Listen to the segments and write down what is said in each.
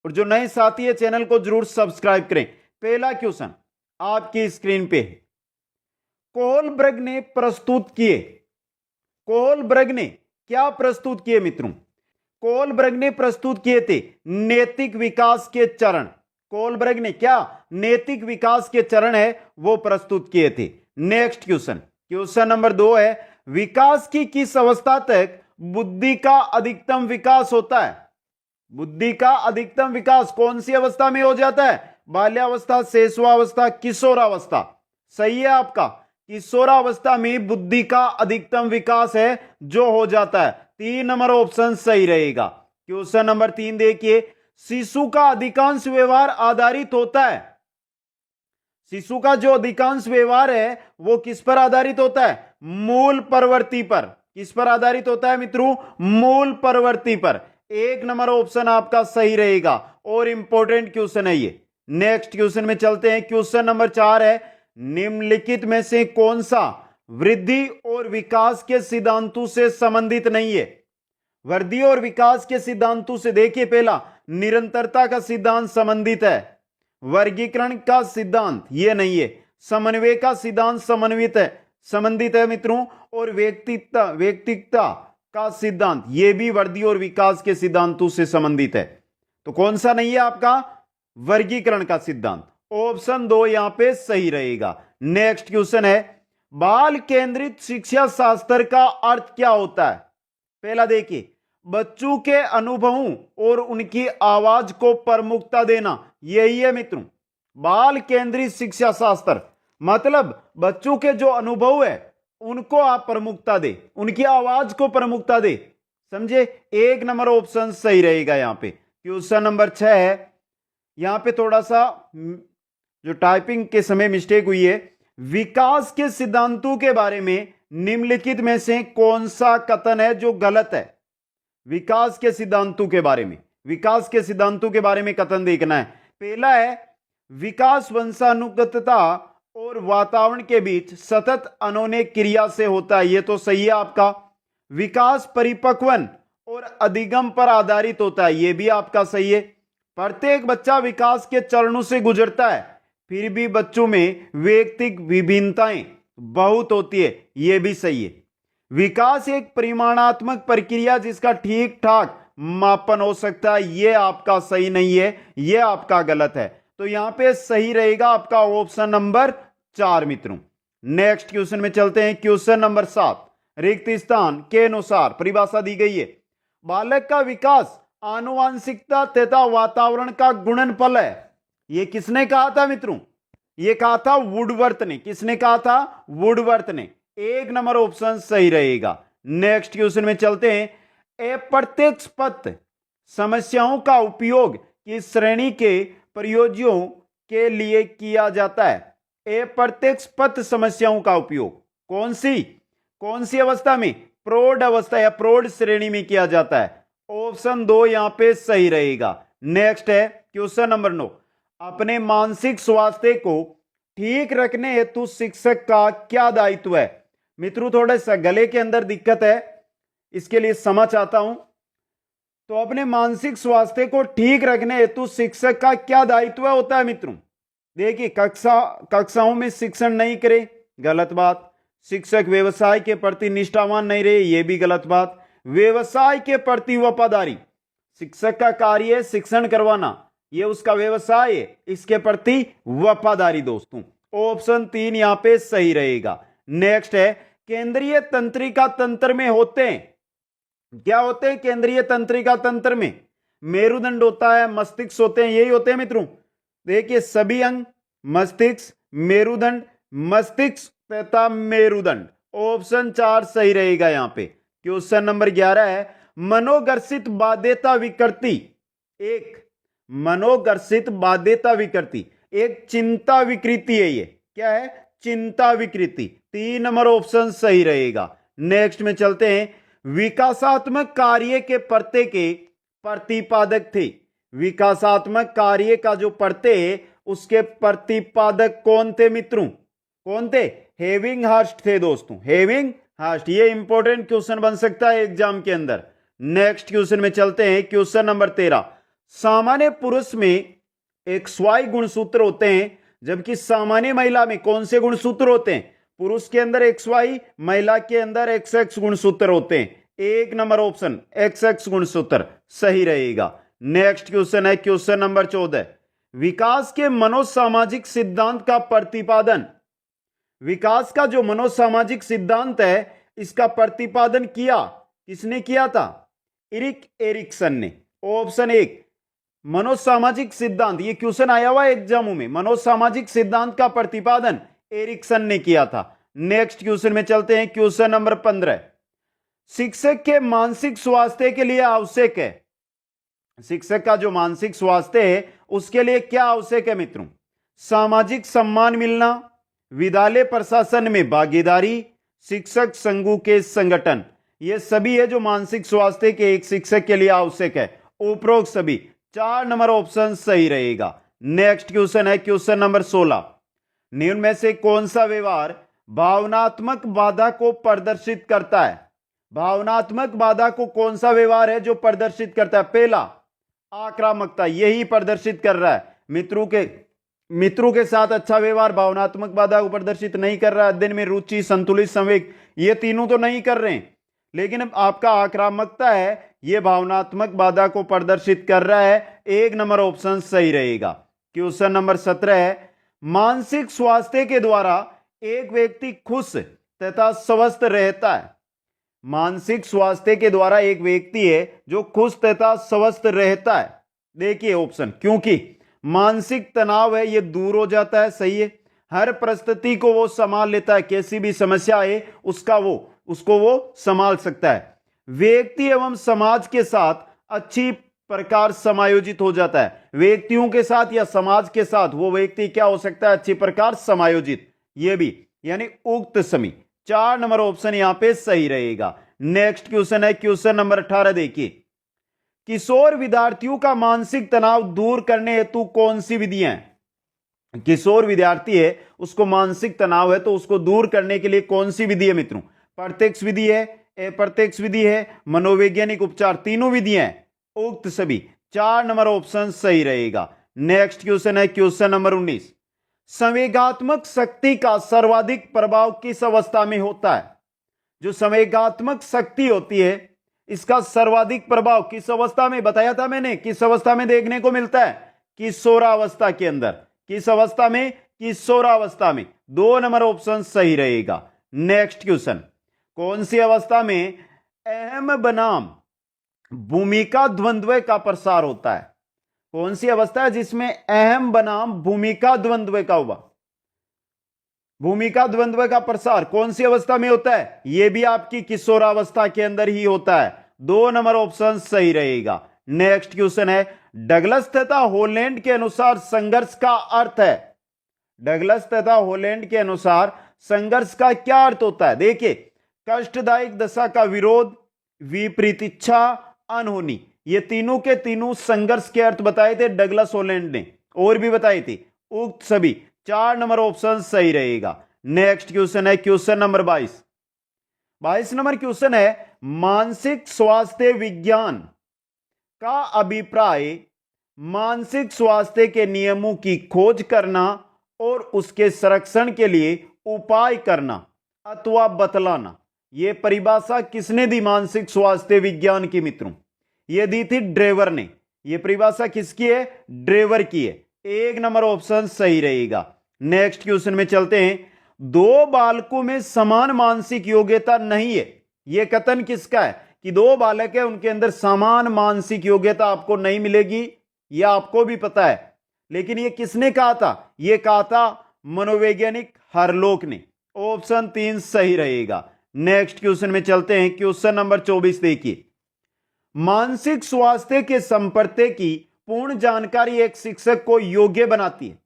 और जो नए साथी है चैनल को जरूर सब्सक्राइब करें। पहला क्वेश्चन आपकी स्क्रीन पे है। कोलब्रग ने प्रस्तुत किए, कोलब्रग ने क्या प्रस्तुत किए मित्रों? कोलब्रग ने प्रस्तुत किए थे नैतिक विकास के चरण। कोलब्रग ने क्या नैतिक विकास के चरण है वो प्रस्तुत किए थे। नेक्स्ट क्वेश्चन, क्वेश्चन नंबर 2 है, विकास की किस अवस्था तक बुद्धि का अधिकतम विकास होता है? बुद्धि का अधिकतम विकास कौन सी अवस्था में हो जाता है? बाल्यावस्था, शैशवावस्था, किशोरावस्था। सही है आपका, किशोरावस्था में बुद्धि का अधिकतम विकास है जो हो जाता है। 3 नंबर ऑप्शन सही रहेगा। क्वेश्चन नंबर 3 देखिए, शिशु का अधिकांश व्यवहार आधारित होता है। शिशु का जो अधिकांश व्यवहार है वो किस पर आधारित होता है? मूल प्रवृत्ति पर। किस पर आधारित होता है मित्रों? मूल प्रवृत्ति पर। 1 नंबर ऑप्शन आपका सही रहेगा और इंपॉर्टेंट क्वेश्चन है ये। नेक्स्ट क्वेश्चन में चलते हैं। क्वेश्चन नंबर 4 है, निम्नलिखित में से कौन सा वृद्धि और विकास के सिद्धांतों से संबंधित नहीं है? वृद्धि और विकास के सिद्धांतों से देखिए, पहला निरंतरता का सिद्धांत संबंधित है, वर्गीकरण का सिद्धांत ये नहीं है, समन्वय का सिद्धांत समन्वित है संबंधित है मित्रों, और व्यक्तिगता का सिद्धांत ये भी वृद्धि और विकास के सिद्धांतों से संबंधित है। तो कौन सा नहीं है आपका? वर्गीकरण का सिद्धांत। ऑप्शन 2 यहां पे सही रहेगा। नेक्स्ट क्वेश्चन है, बाल केंद्रित शिक्षा शास्त्र का अर्थ क्या होता है? पहला देखिए, बच्चों के अनुभवों और उनकी आवाज को प्रमुखता देना, यही है मित्रों बाल केंद्रित शिक्षा शास्त्र। मतलब बच्चों के जो अनुभव है उनको आप प्रमुखता दे, उनकी आवाज को प्रमुखता दे। समझे? 1 नंबर ऑप्शन सही रहेगा यहां पे। क्वेश्चन नंबर 6 है, यहां पे थोड़ा सा जो टाइपिंग के समय मिस्टेक हुई है। विकास के सिद्धांतों के बारे में निम्नलिखित में से कौन सा कथन है जो गलत है? विकास के सिद्धांतों के बारे में, विकास के सिद्धांतों के बारे में कथन देखना है। पहला है, विकास वंशानुगतता और वातावरण के बीच सतत अनोने क्रिया से होता है, यह तो सही है आपका। विकास परिपक्वन और अधिगम पर आधारित होता है, यह भी आपका सही है। प्रत्येक बच्चा विकास के चरणों से गुजरता है, फिर भी बच्चों में व्यक्तिगत विभिन्नताएं बहुत होती है, यह भी सही है। विकास एक परिमाणात्मक प्रक्रिया जिसका ठीक ठाक मापन हो सकता है, यह आपका सही नहीं है, यह आपका गलत है। तो यहां पे सही रहेगा आपका ऑप्शन नंबर 4 मित्रों। नेक्स्ट क्वेश्चन में चलते हैं। क्वेश्चन नंबर 7, रिक्त स्थान के अनुसार परिभाषा दी गई है। बालक का विकास आनुवांशिकता तथा वातावरण का गुणनफल है, यह किसने कहा था मित्रों? यह कहा था वुडवर्थ ने। किसने कहा था? वुडवर्थ ने। 1 नंबर ऑप्शन सही रहेगा। नेक्स्ट क्वेश्चन में चलते हैं। अप्रत्यक्ष पथ समस्याओं का उपयोग किस श्रेणी के प्रयोज्यों के लिए किया जाता है? अप्रत्यक्ष पथ समस्याओं का उपयोग कौन सी अवस्था में? प्रौढ़ अवस्था या प्रौढ़ श्रेणी में किया जाता है। ऑप्शन 2 यहां पे सही रहेगा। नेक्स्ट है क्वेश्चन नंबर 9, अपने मानसिक स्वास्थ्य को ठीक रखने हेतु शिक्षक का क्या दायित्व है? मित्रों थोड़ा सा गले के अंदर दिक्कत है, इसके लिए क्षमा चाहता हूं। तो अपने मानसिक स्वास्थ्य को ठीक रखने हेतु शिक्षक का क्या दायित्व होता है मित्रों? देखिए, कक्षाओं में शिक्षण नहीं करे, गलत बात। शिक्षक व्यवसाय के प्रति निष्ठावान नहीं रहे, यह भी गलत बात। व्यवसाय के प्रति वफादारी, शिक्षक का कार्य है शिक्षण करवाना, यह उसका व्यवसाय है, इसके प्रति वफादारी दोस्तों। ऑप्शन 3 यहां पे सही रहेगा। नेक्स्ट है, केंद्रीय तंत्रिका तंत्र में होते हैं, क्या होते हैं केंद्रीय तंत्रिका तंत्र में? मेरुदंड होता है, मस्तिष्क होते हैं, यही होते हैं मित्रों। देखिए सभी अंग, मस्तिष्क, मेरुदंड, मस्तिष्क तथा मेरुदंड। ऑप्शन 4 सही रहेगा यहां पे। क्वेश्चन नंबर 11 है, मनोगर्षित बाध्यता विकृति मनोगर्षित बाध्यता विकृति एक चिंता विकृति है, ये क्या है? चिंता विकृति। 3 नंबर ऑप्शन सही रहेगा। नेक्स्ट में चलते हैं। विकासात्मक कार्य के प्रत्यय के प्रतिपादक थे। विकासात्मक कार्य का जो प्रत्यय उसके प्रतिपादक कौन थे मित्रों? कौन थे? हेविंगहर्स्ट थे दोस्तों, हेविंगहर्स्ट। ये इंपॉर्टेंट क्वेश्चन बन सकता है एग्जाम के अंदर। नेक्स्ट क्वेश्चन में चलते हैं। क्वेश्चन नंबर 13, सामान्य पुरुष में XY गुणसूत्र होते हैं, जबकि सामान्य महिला में कौन से गुणसूत्र होते हैं? पुरुष के अंदर XY, महिला के अंदर XX गुणसूत्र होते हैं। एक नंबर ऑप्शन XX गुणसूत्र सही रहेगा। नेक्स्ट क्वेश्चन है क्वेश्चन नंबर 14। विकास के मनोसामाजिक सिद्धांत का प्रतिपादन, विकास का जो मनोसामाजिक सिद्धांत है इसका प्रतिपादन किया किसने किया था? इरिक एरिक्सन ने। ऑप्शन एक मनोसामाजिक सिद्धांत, ये क्वेश्चन आया हुआ है एग्जामों में, मनोसामाजिक सिद्धांत का प्रतिपादन एरिक्सन ने किया था। नेक्स्ट क्वेश्चन में चलते हैं क्वेश्चन नंबर 15। शिक्षक के मानसिक स्वास्थ्य के लिए आवश्यक है, शिक्षक का जो मानसिक स्वास्थ्य है उसके लिए क्या आवश्यक है मित्रों? सामाजिक सम्मान मिलना, विद्यालय प्रशासन में भागीदारी, शिक्षक संघों के संगठन, ये सभी है जो मानसिक स्वास्थ्य के एक शिक्षक के लिए आवश्यक है। उपरोक्त सभी 4 नंबर ऑप्शन सही रहेगा। नेक्स्ट क्वेश्चन है क्वेश्चन नंबर 16। निम्न में से कौन सा व्यवहार भावनात्मक बाधा को प्रदर्शित करता है? भावनात्मक बाधा को कौन सा व्यवहार है जो प्रदर्शित करता है? पहला आक्रामकता, यही प्रदर्शित कर रहा है। मित्रों के साथ अच्छा व्यवहार भावनात्मक बाधा को प्रदर्शित नहीं कर रहा है। अध्ययन में रुचि, संतुलित संवेग, ये तीनों तो नहीं कर रहे हैं, लेकिन आपका आक्रामकता है ये भावनात्मक बाधा को प्रदर्शित कर रहा है। एक नंबर ऑप्शन सही रहेगा। क्वेश्चन नंबर 17 है मानसिक स्वास्थ्य के द्वारा एक व्यक्ति खुश तथा स्वस्थ रहता है। मानसिक स्वास्थ्य के द्वारा एक व्यक्ति है जो खुश तथा स्वस्थ रहता है। देखिए ऑप्शन, क्योंकि मानसिक तनाव है ये दूर हो जाता है, सही है। हर परिस्थिति को वो संभाल लेता है, कैसी भी समस्या है उसको वो संभाल सकता है। व्यक्ति एवं समाज के साथ अच्छी प्रकार समायोजित हो जाता है। व्यक्तियों के साथ या समाज के साथ वो व्यक्ति क्या हो सकता है? अच्छी प्रकार समायोजित, ये भी यानी उक्त समी। 4 नंबर ऑप्शन यहां पे सही रहेगा। नेक्स्ट क्वेश्चन है क्वेश्चन नंबर 18। देखिए किशोर विद्यार्थियों का मानसिक तनाव दूर करने हेतु कौन सी विधियां हैं? किशोर विद्यार्थी है उसको मानसिक तनाव है तो उसको दूर करने के लिए कौन सी विधि है मित्रों? प्रत्यक्ष विधि है, अप्रत्यक्ष विधि है, मनोवैज्ञानिक उपचार, तीनों विधियां हैं। उक्त सभी 4 नंबर ऑप्शन सही रहेगा। नेक्स्ट क्वेश्चन है क्वेश्चन नंबर 19। संवेगात्मक शक्ति का सर्वाधिक प्रभाव किस अवस्था में होता है? जो संवेगात्मक शक्ति होती है इसका सर्वाधिक प्रभाव किस अवस्था में बताया था मैंने? किस अवस्था में देखने को मिलता है? किशोरावस्था के अंदर। किस अवस्था में? किशोरावस्था में। 2 नंबर ऑप्शन सही रहेगा। नेक्स्ट क्वेश्चन, कौन सी अवस्था में अहम बनाम भूमिका द्वंद्व का प्रसार होता है? कौन सी अवस्था है जिसमें अहम बनाम भूमिका द्वंद्व का हुआ? भूमिका द्वंद्व का प्रसार कौन सी अवस्था में होता है? यह भी आपकी किशोरावस्था के अंदर ही होता है। 2 नंबर ऑप्शन सही रहेगा। नेक्स्ट क्वेश्चन है डगलस तथा हॉलैंड के अनुसार संघर्ष का अर्थ है। डगलस तथा हॉलैंड के अनुसार संघर्ष का क्या अर्थ होता है? देखिए कष्टदायक दशा का विरोध, विपरीत इच्छा, अनहोनी, ये तीनों के तीनों संघर्ष के अर्थ बताए थे डगलस हॉलैंड ने, और भी बताए थे। उक्त सभी 4 नंबर ऑप्शन सही रहेगा। नेक्स्ट क्वेश्चन है क्वेश्चन नंबर 22। 22 नंबर क्वेश्चन है मानसिक स्वास्थ्य विज्ञान का अभिप्राय मानसिक स्वास्थ्य के नियमों की खोज करना और उसके संरक्षण के लिए उपाय करना अथवा बतलाना। यह परिभाषा किसने दी मानसिक स्वास्थ्य विज्ञान की मित्रों? यह दी थी ड्रेवर ने। यह परिभाषा किसकी है? ड्रेवर की है। 1 नंबर ऑप्शन सही रहेगा। नेक्स्ट क्वेश्चन में चलते हैं। 2 बालकों में समान मानसिक योग्यता नहीं है। यह कथन किसका है कि 2 बालक है उनके अंदर समान मानसिक योग्यता आपको नहीं मिलेगी? यह आपको भी पता है, लेकिन यह किसने कहा था? यह कहा था मनोवैज्ञानिक हरलोक ने। ऑप्शन 3 सही रहेगा। नेक्स्ट क्वेश्चन में चलते हैं। क्वेश्चन नंबर 24 देखिए मानसिक स्वास्थ्य के संपर्क की पूर्ण जानकारी एक शिक्षक को योग्य बनाती है।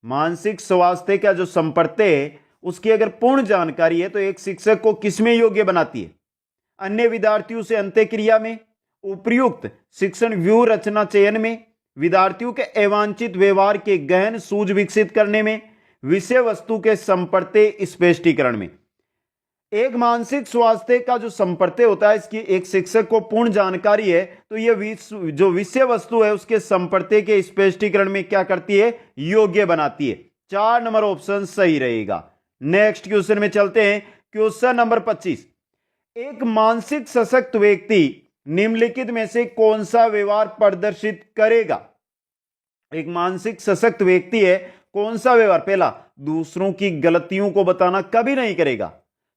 मानसिक स्वास्थ्य का जो संपर्क है उसकी अगर पूर्ण जानकारी है तो एक शिक्षक को किसमें योग्य बनाती है? अन्य विद्यार्थियों से अंत्यक्रिया में, उपयुक्त शिक्षण व्यूह रचना चयन में, विद्यार्थियों के अवांछित व्यवहार के गहन सूझ विकसित करने में, विषय वस्तु के संपर्क स्पष्टीकरण में। एक मानसिक स्वास्थ्य का जो संपर्त्य होता है, इसकी एक शिक्षक को पूर्ण जानकारी है, तो ये जो विषय वस्तु है उसके संपर्त्य के स्पष्टीकरण में क्या करती है, योग्य बनाती है। 4 नंबर ऑप्शन सही रहेगा। नेक्स्ट क्वेश्चन में चलते हैं। क्वेश्चन नंबर 25, एक मानसिक सशक्त व्यक्ति निम्नलिखित में से कौन सा व्यवहार प्रदर्शित करेगा। एक मानसिक सशक्त व्यक्ति है, कौन सा व्यवहार, पहला, दूसरों की गलतियों को बताना कभी नहीं करेगा,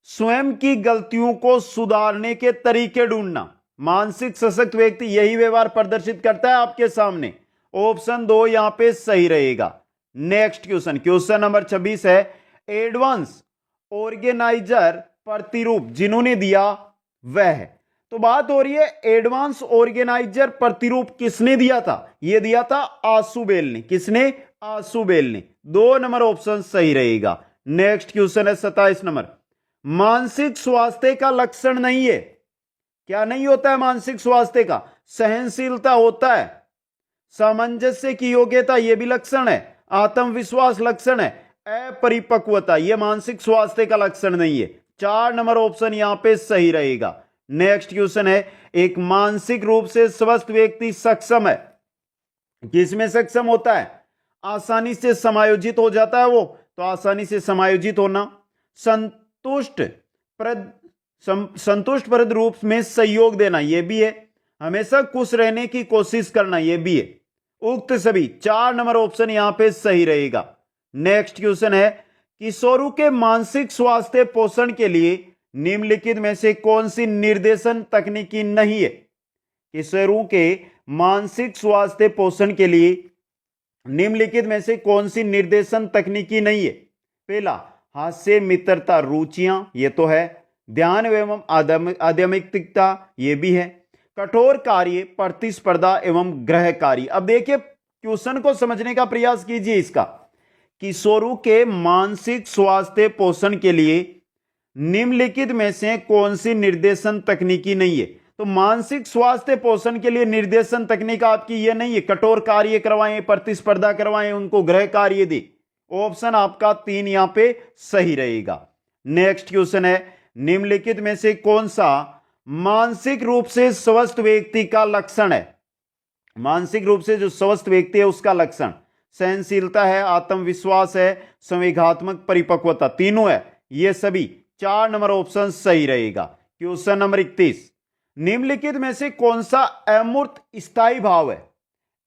स्वयं की गलतियों को सुधारने के तरीके ढूंढना। मानसिक सशक्त व्यक्ति यही व्यवहार प्रदर्शित करता है आपके सामने। ऑप्शन 2 यहां पे सही रहेगा। नेक्स्ट क्वेश्चन, क्वेश्चन नंबर 26 है, एडवांस ऑर्गेनाइजर प्रतिरूप जिन्होंने दिया वह है। तो बात हो रही है एडवांस ऑर्गेनाइजर प्रतिरूप किसने दिया था, यह दिया था आशुबेल ने। किसने, आशुबेल ने। 2 नंबर ऑप्शन सही रहेगा। नेक्स्ट क्वेश्चन है 27 नंबर, मानसिक स्वास्थ्य का लक्षण नहीं है, क्या नहीं होता है मानसिक स्वास्थ्य का, सहनशीलता होता है, सामंजस्य की योग्यता यह भी लक्षण है, आत्मविश्वास लक्षण है, अपरिपक्वता यह मानसिक स्वास्थ्य का लक्षण नहीं है। 4 नंबर ऑप्शन यहां पे सही रहेगा। नेक्स्ट क्वेश्चन है, एक मानसिक रूप से स्वस्थ व्यक्ति सक्षम है, किसमें सक्षम होता है, आसानी से समायोजित हो जाता है वो, तो आसानी से समायोजित होना, संतुष्टप्रद रूप में सहयोग देना यह भी है, हमेशा खुश रहने की कोशिश करना यह भी है। उक्त सभी 4 नंबर ऑप्शन यहां पे सही रहेगा। नेक्स्ट क्वेश्चन है, किशोरों के मानसिक स्वास्थ्य पोषण के लिए निम्नलिखित में से कौन सी निर्देशन तकनीकी नहीं है। किशोरों के मानसिक स्वास्थ्य पोषण के लिए निम्नलिखित में से कौन सी निर्देशन तकनीकी नहीं है। पहला, हास्य, मित्रता, रुचियां ये तो है, ध्यान एवं आध्यात्मिकता ये भी है, कठोर कार्य, प्रतिस्पर्धा एवं गृह कार्य। अब देखिए क्वेश्चन को समझने का प्रयास कीजिए इसका। किशोरों के मानसिक स्वास्थ्य पोषण के लिए निम्नलिखित में से कौन सी निर्देशन तकनीकी नहीं है। तो मानसिक स्वास्थ्य पोषण के लिए निर्देशन तकनीक आपकी ये नहीं है, कठोर कार्य करवाएं, प्रतिस्पर्धा करवाएं, उनको गृह कार्य दे। ऑप्शन आपका 3 यहां पे सही रहेगा। नेक्स्ट क्वेश्चन है, निम्नलिखित में से कौन सा मानसिक रूप से स्वस्थ व्यक्ति का लक्षण है। मानसिक रूप से जो स्वस्थ व्यक्ति है उसका लक्षण सहनशीलता है, आत्मविश्वास है, संवेगात्मक परिपक्वता, तीनों है ये सभी। 4 नंबर ऑप्शन सही रहेगा। क्वेश्चन नंबर 31, निम्नलिखित में से कौन सा अमूर्त स्थायी भाव है।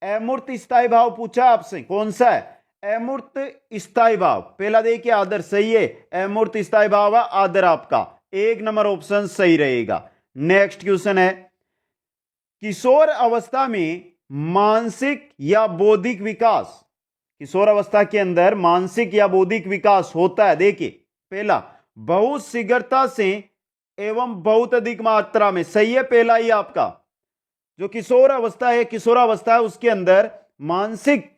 अमूर्त स्थायी भाव पूछा आपसे, कौन सा है अमूर्त स्थायी भाव। पहला देखिए आदर सही है, अमूर्त स्थायी भाव है आदर आपका, 1 नंबर ऑप्शन सही रहेगा। नेक्स्ट क्वेश्चन है, किशोर अवस्था में मानसिक या बौद्धिक विकास, किशोर अवस्था के अंदर मानसिक या बौद्धिक विकास होता है। देखिए पहला, बहुत शीघ्रता से एवं बहुत अधिक मात्रा में, सही है पहला ही आपका। जो किशोर अवस्था है, किशोरावस्था है उसके अंदर मानसिक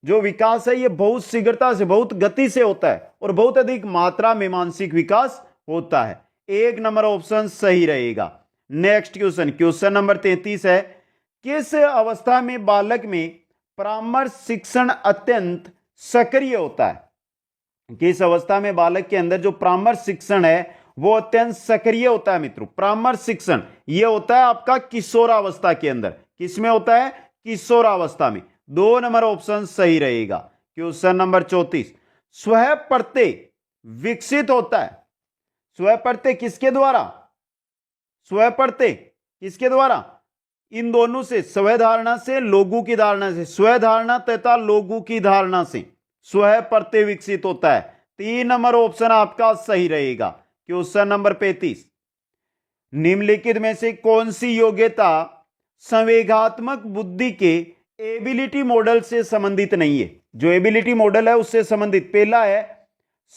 जो विकास है ये बहुत शीघ्रता से, बहुत गति से होता है और बहुत अधिक मात्रा में मानसिक विकास होता है। 1 नंबर ऑप्शन सही रहेगा। नेक्स्ट क्वेश्चन, क्वेश्चन नंबर 33 है, किस अवस्था में बालक में परामर्श शिक्षण अत्यंत सक्रिय होता है। किस अवस्था में बालक के अंदर जो परामर्श शिक्षण है वो अत्यंत सक्रिय होता है मित्रों। परामर्श शिक्षण ये होता है आपका किशोरावस्था के अंदर। किसमें होता है, किशोरावस्था में। 2 नंबर ऑप्शन सही रहेगा। क्वेश्चन नंबर 34, स्वः प्रत्यय विकसित होता है। स्वः प्रत्यय किसके द्वारा, स्वः प्रत्यय किसके द्वारा, इन दोनों से, स्वः धारणा से, लोगों की धारणा से, स्वः धारणा तथा लोगों की धारणा से स्वः प्रत्यय विकसित होता है। 3 नंबर ऑप्शन आपका सही रहेगा। क्वेश्चन नंबर 35, निम्नलिखित में से कौन सी योग्यता संवेगात्मक बुद्धि के एबिलिटी मॉडल से संबंधित नहीं है। जो एबिलिटी मॉडल है उससे संबंधित, पहला है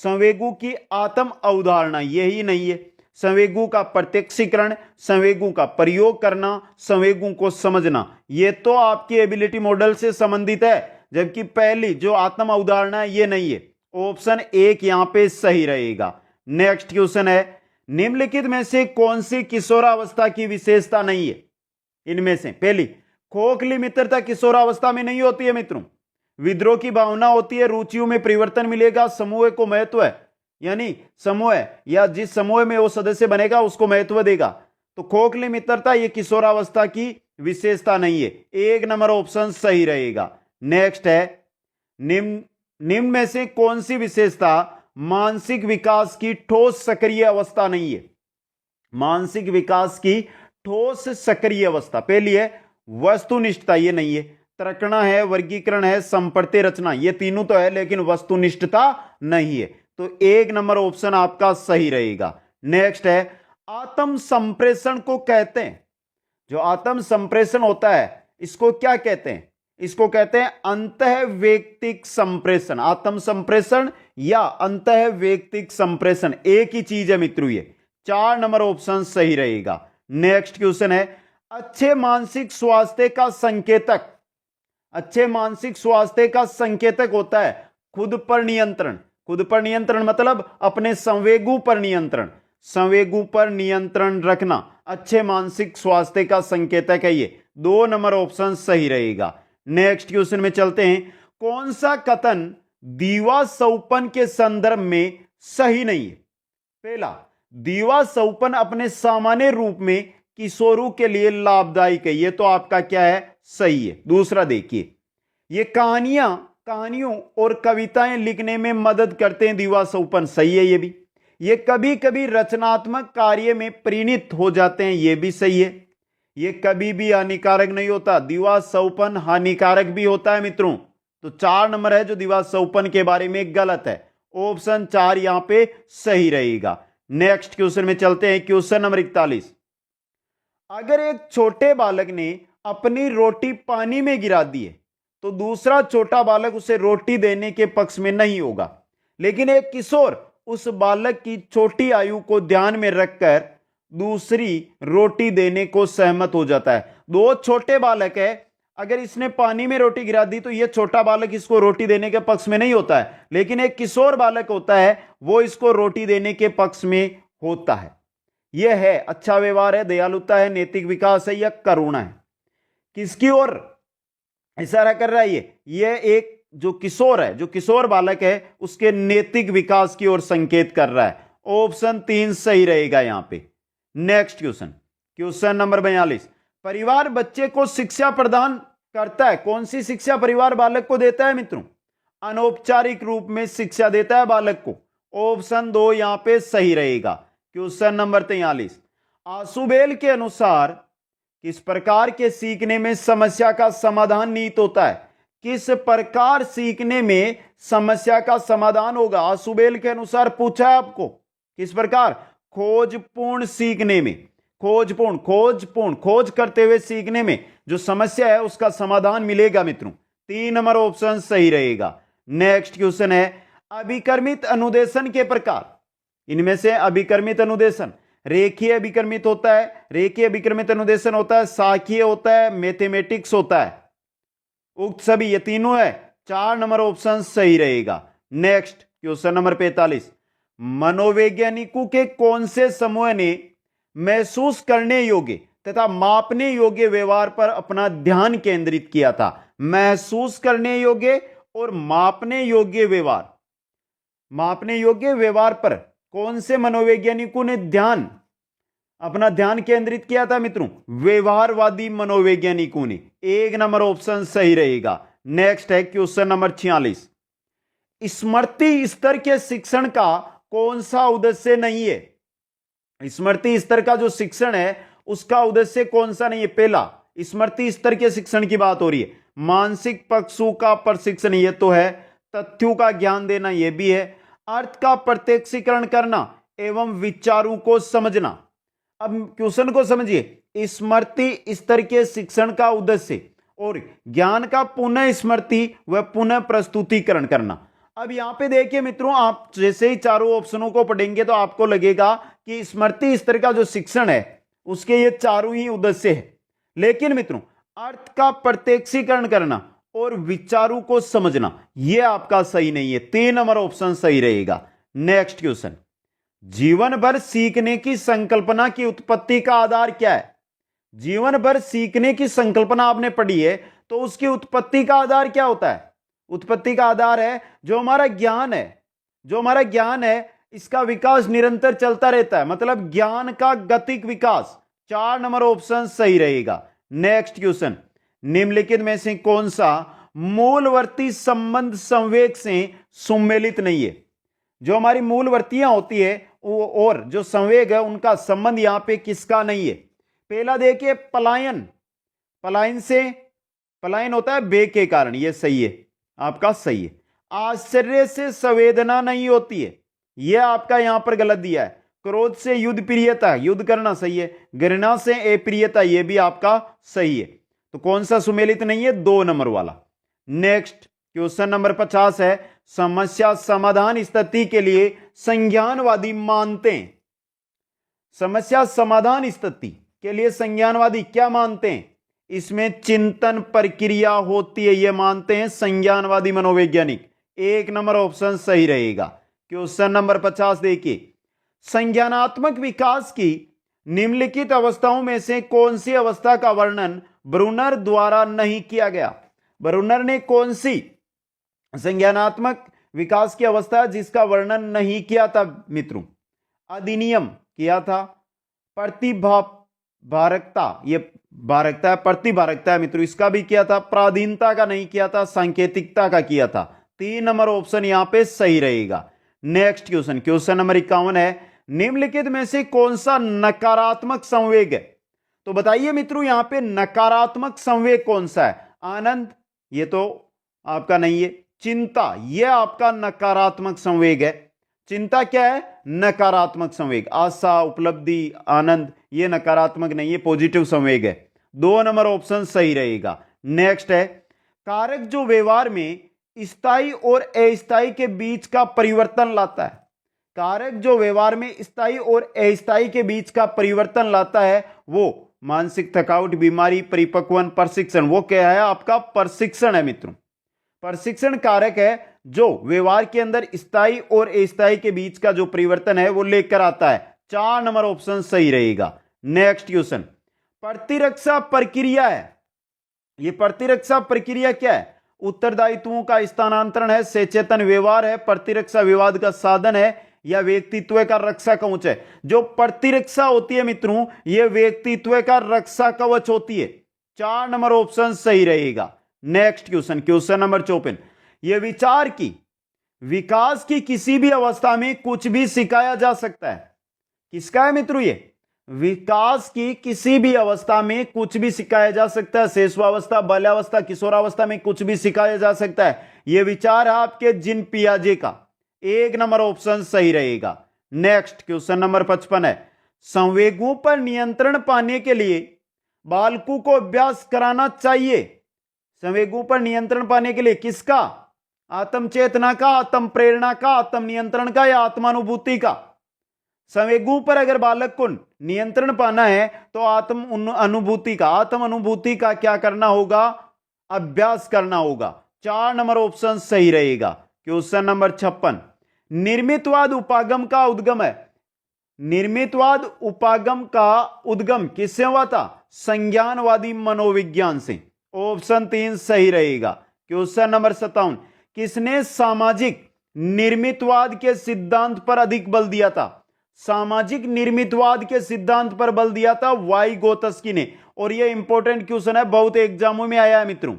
संवेगों की आत्म अवधारणा, यही नहीं है। संवेगों का प्रत्यक्षीकरण, संवेगों का प्रयोग करना, संवेगों को समझना, यह तो आपकी एबिलिटी मॉडल से संबंधित है। जबकि पहली जो आत्म अवधारणा है ये नहीं है। ऑप्शन 1 यहां पे सही रहेगा। नेक्स्ट क्वेश्चन है, निम्नलिखित में से कौन सी किशोरावस्था की विशेषता नहीं है। इनमें से पहली, खोखली मित्रता किशोरावस्था में नहीं होती है मित्रों। विद्रोह की भावना होती है, रुचियों में परिवर्तन मिलेगा, समूह को महत्व है, यानी समूह है, या जिस समूह में वो सदस्य बनेगा उसको महत्व देगा। तो खोखली मित्रता ये किशोरावस्था की विशेषता नहीं है। एक नंबर ऑप्शन सही रहेगा। नेक्स्ट है, निम्न निम्न में से कौन सी विशेषता मानसिक विकास की ठोस सक्रिय अवस्था नहीं है? मानसिक विकास की ठोस सक्रिय अवस्था, पहली है वस्तुनिष्ठता, ये नहीं है। तर्कणा है, वर्गीकरण है, संप्रति रचना, ये तीनों तो है लेकिन वस्तुनिष्ठता नहीं है। तो एक नंबर ऑप्शन आपका सही रहेगा। नेक्स्ट है, आत्म संप्रेषण को कहते हैं, जो आत्म संप्रेषण होता है इसको क्या कहते हैं? इसको कहते हैं अंतः वैयक्तिक संप्रेषण। आत्म संप्रेषण या अंतः वैयक्तिक संप्रेषण एक ही चीज है मित्रों ये। 4 नंबर ऑप्शन सही रहेगा। नेक्स्ट क्वेश्चन है, अच्छे मानसिक स्वास्थ्य का संकेतक, अच्छे मानसिक स्वास्थ्य का संकेतक होता है खुद पर नियंत्रण। खुद पर नियंत्रण मतलब अपने संवेगों पर नियंत्रण, संवेगों पर नियंत्रण रखना अच्छे मानसिक स्वास्थ्य का संकेतक है ये। 2 नंबर ऑप्शन सही रहेगा। नेक्स्ट क्वेश्चन में चलते हैं, कौन सा कथन दीवा सौपन के संदर्भ में सही नहीं है? पहला, दीवा सौपन अपने सामान्य रूप में किशोरों के लिए लाभदायक है, ये तो आपका क्या है? सही है। दूसरा देखिए, ये कहानियों और कविताएं लिखने में मदद करते हैं, दीवा सौपन, सही है ये भी। ये कभी कभी रचनात्मक कार्य में परिणित हो जाते हैं, ये भी सही है। ये कभी भी हानिकारक नहीं होता, दीवा सौपन हानिकारक भी होता है मित्रों। तो 4 नंबर है जो दीवा सौपन के बारे में गलत है। ऑप्शन 4 यहां पे सही रहेगा। नेक्स्ट क्वेश्चन में चलते हैं, क्वेश्चन नंबर 41। अगर एक छोटे बालक ने अपनी रोटी पानी में गिरा दी है तो दूसरा छोटा बालक उसे रोटी देने के पक्ष में नहीं होगा, लेकिन एक किशोर उस बालक की छोटी आयु को ध्यान में रखकर दूसरी रोटी देने को सहमत हो जाता है। 2 छोटे बालक है, अगर इसने पानी में रोटी गिरा दी तो यह छोटा बालक इसको रोटी देने के पक्ष में नहीं होता है, लेकिन एक किशोर बालक होता है वो इसको रोटी देने के पक्ष में होता है। यह है अच्छा व्यवहार है, दयालुता है, नैतिक विकास है या करुणा है? किसकी ओर इशारा कर रहा है ये एक जो किशोर है, जो किशोर बालक है उसके नैतिक विकास की ओर संकेत कर रहा है। ऑप्शन 3 सही रहेगा यहां पे। Next question, question number 42। परिवार बच्चे को शिक्षा प्रदान करता है, कौन सी शिक्षा परिवार बालक को देता है मित्रों? अनौपचारिक रूप में शिक्षा देता है बालक को। ऑप्शन 2 यहां पे सही रहेगा। Question number 43। आशुबेल के अनुसार किस प्रकार के सीखने में समस्या का समाधान निहित होता है? किस प्रकार सीखने में समस्या का समाधान होगा? आशुबेल के अनुसार पूछा है आपको, किस प्रकार? खोजपूर्ण सीखने में, खोज करते हुए सीखने में जो समस्या है उसका समाधान मिलेगा मित्रों। 3 नंबर ऑप्शन सही रहेगा। नेक्स्ट क्वेश्चन है, अभिकर्मित अनुदेशन के प्रकार। इनमें से अभिकर्मित अनुदेशन रेखीय अभिकर्मित होता है, रेखीय अभिकर्मित अनुदेशन होता है, सांख्यिकीय होता है, मैथमेटिक्स होता है। उक्त सभी ये तीनों है। 4 नंबर ऑप्शन सही रहेगा। Next question number 45। मनोवैज्ञानिकों के कौन से समूह ने महसूस करने योग्य तथा मापने योग्य व्यवहार पर अपना ध्यान केंद्रित किया था? महसूस करने योग्य और मापने योग्य व्यवहार, मापने योग्य व्यवहार पर कौन से मनोवैज्ञानिकों ने अपना ध्यान केंद्रित किया था मित्रों? व्यवहारवादी मनोवैज्ञानिकों ने। 1 नंबर ऑप्शन सही रहेगा। नेक्स्ट है क्वेश्चन नंबर 46। स्मृति स्तर के शिक्षण का कौन सा उद्देश्य नहीं है? स्मृति स्तर का जो शिक्षण है उसका उद्देश्य कौन सा नहीं है? पहला, स्मृति स्तर के शिक्षण की बात हो रही है। मानसिक पक्षों का प्रशिक्षण ये तो है, तथ्यों का ज्ञान देना ये भी है, अर्थ का प्रत्यक्षीकरण करना एवं विचारों को समझना। अब क्वेश्चन को समझिए, स्मृति स्तर के शिक्षण का उद्देश्य और ज्ञान का पुनः स्मृति व पुनः प्रस्तुतिकरण करना। अब यहां पे देखिए मित्रों, आप जैसे ही चारों ऑप्शनों को पढ़ेंगे तो आपको लगेगा कि स्मृति स्तर का जो शिक्षण है उसके ये चारों ही उद्देश्य है, लेकिन मित्रों अर्थ का प्रत्यक्षीकरण करना और विचारों को समझना यह आपका सही नहीं है। 3 नंबर ऑप्शन सही रहेगा। नेक्स्ट क्वेश्चन, जीवन भर सीखने की संकल्पना की उत्पत्ति का आधार क्या है? जीवन भर सीखने की संकल्पना आपने पढ़ी है तो उसकी उत्पत्ति का आधार क्या होता है? उत्पत्ति का आधार है जो हमारा ज्ञान है, जो हमारा ज्ञान है इसका विकास निरंतर चलता रहता है, मतलब ज्ञान का गतिक विकास। 4 नंबर ऑप्शन सही रहेगा। नेक्स्ट क्वेश्चन, निम्नलिखित में से कौन सा मूलवर्ती संबंध संवेग से सुमेलित नहीं है? जो हमारी मूलवर्तियां होती है और जो संवेग है उनका संबंध यहां पे किसका नहीं है? पहला देखिए पलायन, पलायन होता है वेग के कारण, यह सही है, आपका सही है। आश्चर्य से संवेदना नहीं होती है, यह आपका यहां पर गलत दिया है। क्रोध से युद्ध प्रियता, युद्ध करना सही है। घृणा से अप्रियता, यह भी आपका सही है। तो कौन सा सुमेलित नहीं है? 2 नंबर वाला। नेक्स्ट क्वेश्चन नंबर 50 है, समस्या समाधान स्थिति के लिए संज्ञानवादी मानते हैं। समस्या समाधान स्थिति के लिए संज्ञानवादी क्या मानते हैं? इसमें चिंतन प्रक्रिया होती है, यह मानते हैं संज्ञानवादी मनोवैज्ञानिक। 1 नंबर ऑप्शन सही रहेगा। क्वेश्चन नंबर 50 देखिए, संज्ञानात्मक विकास की निम्नलिखित अवस्थाओं में से कौन सी अवस्था का वर्णन ब्रूनर द्वारा नहीं किया गया? ब्रूनर ने कौन सी संज्ञानात्मक विकास की अवस्था जिसका वर्णन नहीं किया था मित्रों? अधिनियम किया था, प्रतिभारकता, ये भारकता है, प्रतिभारकता है मित्रों, इसका भी किया था। प्राधीनता का नहीं किया था, सांकेतिकता का किया था। 3 नंबर ऑप्शन यहां पे सही रहेगा। नेक्स्ट क्वेश्चन, क्वेश्चन नंबर 51 है, निम्नलिखित में से कौन सा नकारात्मक संवेग है? तो बताइए मित्रों यहां पे नकारात्मक संवेग कौन सा है? आनंद, ये तो आपका नहीं है। चिंता, यह आपका नकारात्मक संवेग है। चिंता क्या है? नकारात्मक संवेग। आशा, उपलब्धि, आनंद, यह नकारात्मक नहीं है, पॉजिटिव संवेग है। 2 नंबर ऑप्शन सही रहेगा। नेक्स्ट है, कारक जो व्यवहार में स्थायी और अस्थायी के बीच का परिवर्तन लाता है। कारक जो व्यवहार में स्थायी और अस्थायी के बीच का परिवर्तन लाता है वो मानसिक थकावट, बीमारी, परिपक्वन, प्रशिक्षण। वो क्या है? आपका प्रशिक्षण है मित्रों। प्रशिक्षण कारक है जो व्यवहार के अंदर स्थायी और अस्थायी के बीच का जो परिवर्तन है वो लेकर आता है। 4 नंबर ऑप्शन सही रहेगा। नेक्स्ट क्वेश्चन, प्रतिरक्षा प्रक्रिया है। ये प्रतिरक्षा प्रक्रिया क्या है? उत्तरदायित्वों का स्थानांतरण है, सचेतन व्यवहार है, प्रतिरक्षा विवाद का साधन है, या व्यक्तित्व का रक्षा कवच है। जो प्रतिरक्षा होती है मित्रों, यह व्यक्तित्व का रक्षा कवच होती है। 4 नंबर ऑप्शन सही रहेगा। नेक्स्ट क्वेश्चन, क्वेश्चन नंबर 54, यह विचार की विकास की किसी भी अवस्था में कुछ भी सिखाया जा सकता है। किसका है मित्रों? ये विकास की किसी भी अवस्था में कुछ भी सिखाया जा सकता है। शिशुअवस्था, बाल्यावस्था, किशोरावस्था में कुछ भी सिखाया जा सकता है। यह विचार है आपके जीन पियाजे का। 1 नंबर ऑप्शन सही रहेगा। नेक्स्ट क्वेश्चन नंबर 55 है, संवेगों पर नियंत्रण पाने के लिए बालकों को अभ्यास कराना चाहिए। संवेगों पर नियंत्रण पाने के लिए किसका? आत्म चेतना का, आत्म प्रेरणा का, आत्म नियंत्रण का, या आत्मानुभूति का? संवेगों पर अगर बालक को नियंत्रण पाना है तो आत्म अनुभूति का, आत्म अनुभूति का क्या करना होगा? अभ्यास करना होगा। 4 नंबर ऑप्शन सही रहेगा। क्वेश्चन नंबर 56, निर्मितवाद उपागम का उद्गम है। निर्मितवाद उपागम का उद्गम किससे हुआ था? संज्ञानवादी मनोविज्ञान से। ऑप्शन 3 सही रहेगा। क्वेश्चन नंबर 57, किसने सामाजिक निर्मितवाद के सिद्धांत पर अधिक बल दिया था? सामाजिक निर्मितवाद के सिद्धांत पर बल दिया था वाइगोत्स्की ने। और यह इंपॉर्टेंट क्वेश्चन है, बहुत एग्जामों में आया है मित्रों।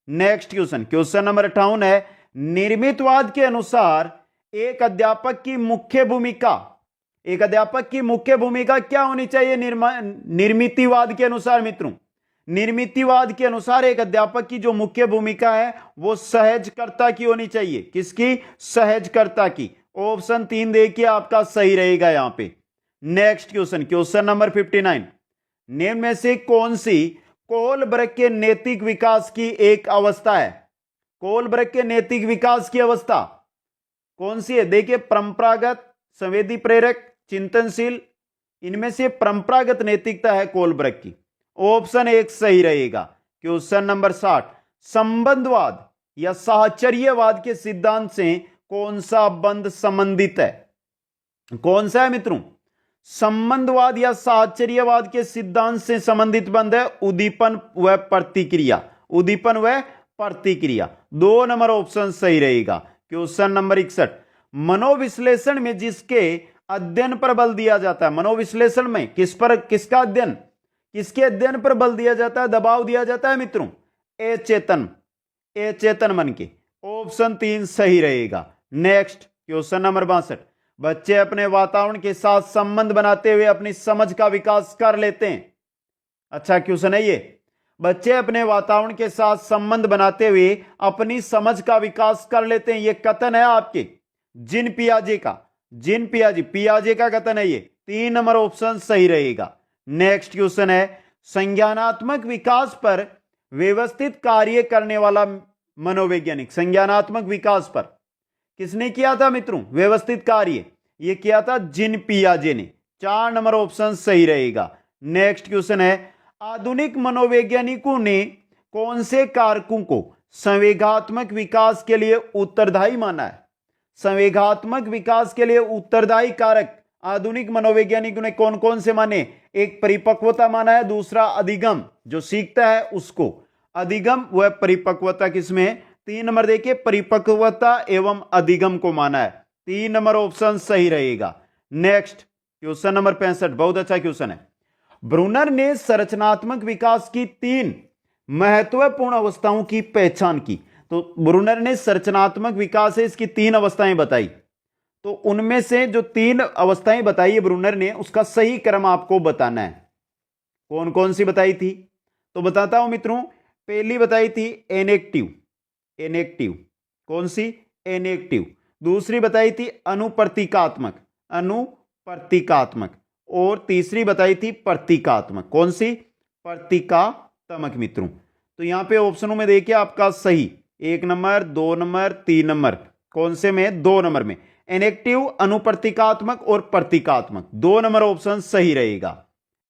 नेक्स्ट क्वेश्चन, क्वेश्चन नंबर 58 है, निर्मितवाद के अनुसार एक अध्यापक की मुख्य भूमिका, एक अध्यापक की मुख्य भूमिका क्या होनी चाहिए? निर्मितिवाद के अनुसार मित्रों, निर्मितिवाद के अनुसार एक अध्यापक की जो मुख्य भूमिका है वो सहजकर्ता की होनी चाहिए। किसकी? सहजकर्ता की। ऑप्शन 3 देखिए आपका सही रहेगा यहां पे। नेक्स्ट क्वेश्चन, क्वेश्चन नंबर 59, निम्न में से कौन सी कोलब्रग के नैतिक विकास की एक अवस्था है? कोलब्रग के नैतिक विकास की अवस्था कौन सी है? देखिए, परंपरागत, संवेदी प्रेरक, चिंतनशील, इनमें से परंपरागत नैतिकता है कोलब्रग की। ऑप्शन 1 सही रहेगा। क्वेश्चन नंबर 60, संबंधवाद या साहचर्यवाद के सिद्धांत से कौन सा बंध संबंधित है? कौन सा है मित्रों? संबंधवाद या साहचर्यवाद के सिद्धांत से संबंधित बंध है उद्दीपन व प्रतिक्रिया। उद्दीपन व प्रतिक्रिया। 2 नंबर ऑप्शन सही रहेगा। क्वेश्चन नंबर 61, मनोविश्लेषण में जिसके अध्ययन पर बल दिया जाता है, मनोविश्लेषण में किसका अध्ययन, किसके अध्ययन पर बल दिया जाता है, दबाव दिया जाता है मित्रों, अचेतन मन के। ऑप्शन 3 सही रहेगा। नेक्स्ट क्वेश्चन नंबर 62, बच्चे अपने वातावरण के साथ संबंध बनाते हुए अपनी समझ का विकास कर लेते हैं। अच्छा क्वेश्चन है ये, बच्चे अपने वातावरण के साथ संबंध बनाते हुए अपनी समझ का विकास कर लेते हैं। ये कथन है आपके जीन पियाजे का कथन है ये। 3 नंबर ऑप्शन सही रहेगा। नेक्स्ट क्वेश्चन है, संज्ञानात्मक विकास पर व्यवस्थित कार्य करने वाला मनोवैज्ञानिक, संज्ञानात्मक विकास पर किसने किया था मित्रों, व्यवस्थित कार्य, ये किया था जीन पियाजे ने। 4 नंबर ऑप्शन सही रहेगा। नेक्स्ट क्वेश्चन है, आधुनिक मनोवैज्ञानिकों ने कौन से कारकों को संवेगात्मक विकास के लिए उत्तरदायी माना है। संवेगात्मक विकास के लिए उत्तरदायी कारक आधुनिक मनोवैज्ञानिकों ने कौन कौन से माने, एक परिपक्वता माना है, दूसरा अधिगम, जो सीखता है उसको, अधिगम व परिपक्वता किसमें, 3 नंबर देखिए परिपक्वता एवं अधिगम को माना है। 3 नंबर ऑप्शन सही रहेगा। नेक्स्ट क्वेश्चन नंबर 65, बहुत अच्छा क्वेश्चन है। ब्रूनर ने संरचनात्मक विकास की 3 महत्वपूर्ण अवस्थाओं की पहचान की। तो ब्रूनर ने संरचनात्मक विकास है इसकी 3 अवस्थाएं बताई, तो उनमें से जो 3 अवस्थाएं बताई है ब्रूनर ने, उसका सही क्रम आपको बताना है। कौन कौन सी बताई थी, तो बताता हूं मित्रों। पहली बताई थी एनेक्टिव, कौन सी, एनेक्टिव। दूसरी बताई थी अनुप्रतीकात्मक, और तीसरी बताई थी प्रतीकात्मक, कौन सी, प्रतीकात्मक मित्रों। तो यहां पे ऑप्शनों में देखिए आपका सही 1 नंबर, 2 नंबर, 3 नंबर, कौन से में, 2 नंबर में, एनेक्टिव, अनुप्रतीकात्मक और प्रतीकात्मक, 2 नंबर ऑप्शन सही रहेगा।